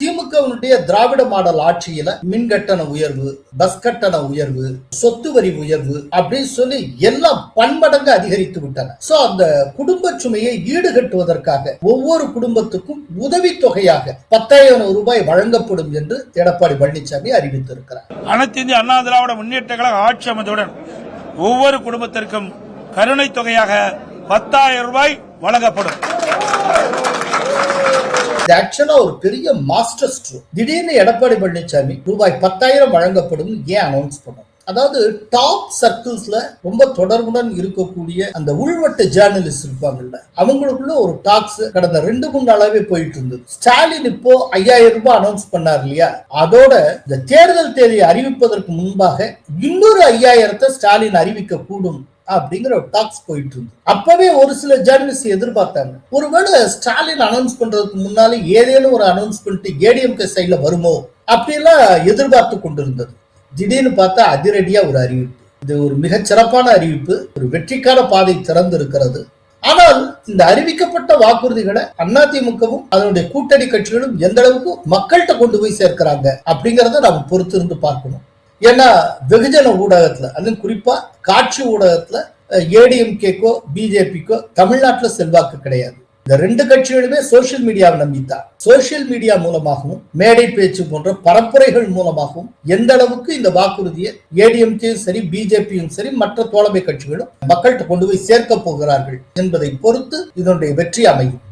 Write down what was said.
திமுகவினுடைய திராவிட மாடல் ஆட்சியில மின் கட்டண உயர்வு, பஸ் கட்டண உயர்வு, சொத்து வரி உயர்வு அப்படின்னு சொல்லி எல்லாம் பன்மடங்கு அதிகரித்து விட்டன. சோ அந்த குடும்ப சுமையை ஈடுகட்டுவதற்காக ஒவ்வொரு குடும்பத்துக்கும் உதவி தொகையாக 10,000 ரூபாய் வழங்கப்படும் என்று எடப்பாடி பழனிசாமி அறிவித்திருக்கிறார். அனைத்து இந்திய அண்ணா திராவிட முன்னேற்ற கழக ஆட்சி அமைந்தவுடன் ஒவ்வொரு குடும்பத்திற்கும் கருணை தொகையாக 10,000 ரூபாய் வழங்கப்படும். ஆக்சுவலா ஒரு பெரிய மாஸ்டர் ஸ்ட்ரோக். திடீர்னு எடப்பாடி பழனிசாமி ரூபாய் 10,000 வழங்கப்படும் ஏன் அனௌன்ஸ் பண்ணோம்? அதாவது டாப் சர்க்கிள்ஸ்ல ரொம்ப தொடர்புடன் இருக்கக்கூடிய அந்த உள்வட்ட ஜேர்னலிஸ்ட் இருப்பாங்கல்ல, அவங்களுக்குள்ள ஒரு டாக்ஸ் கடந்த 2-3 நாளாவே போயிட்டு இருந்தது. ஸ்டாலின் இப்போ 5,000 ரூபாய் அனௌன்ஸ் பண்ணார் இல்லையா, அதோட இந்த தேர்தல் தேதியை அறிவிப்பதற்கு முன்பாக இன்னொரு 5,000 ஸ்டாலின் அறிவிக்க கூடும் அப்படிங்கிற ஒரு டாக்ஸ் போயிட்டு இருந்து. அப்பவே ஒரு சில ஜேர்னலிஸ்ட் எதிர்பார்த்தாங்க, ஒருவேளை ஸ்டாலின் அனௌன்ஸ் பண்றதுக்கு முன்னாலே ஏதேனும் ஒரு அனௌன்ஸ்மெண்ட் ஏடிஎம்கே சைட்ல வருமோ அப்படிலாம் எதிர்பார்த்து கொண்டிருந்தது. திடீர்னு பார்த்தா அதிரடியா ஒரு அறிவிப்பு. இது ஒரு மிகச் சிறப்பான அறிவிப்பு, ஒரு வெற்றிக்கான பாதை திறந்து இருக்கிறது. ஆனால் இந்த அறிவிக்கப்பட்ட வாக்குறுதிகளை அதிமுகவும் அதனுடைய கூட்டணி கட்சிகளும் எந்த அளவுக்கு மக்கள்கிட்ட கொண்டு போய் சேர்க்கிறாங்க அப்படிங்கறத நாம பொறுத்து இருந்து பார்க்கணும். ஏன்னா வெகுஜன ஊடகத்துல, அதுவும் குறிப்பா காட்சி ஊடகத்துல ஏடிஎம்கேக்கோ பிஜேபிக்கோ தமிழ்நாட்டுல செல்வாக்கு கிடையாது. இந்த 2 கட்சிகளுமே சோசியல் மீடியாவை நம்பித்தான். சோசியல் மீடியா மூலமாகவும் மேடை பேச்சு போன்ற பரப்புரைகள் மூலமாகவும் எந்த அளவுக்கு இந்த வாக்குறுதியை ஏடிஎம்கேயும் சரி பிஜேபியும் சரி மற்ற தோழமை கட்சிகளும் மக்கள்கிட்ட கொண்டு போய் சேர்க்க போகிறார்கள் என்பதை பொறுத்து இதனுடைய வெற்றி அமையும்.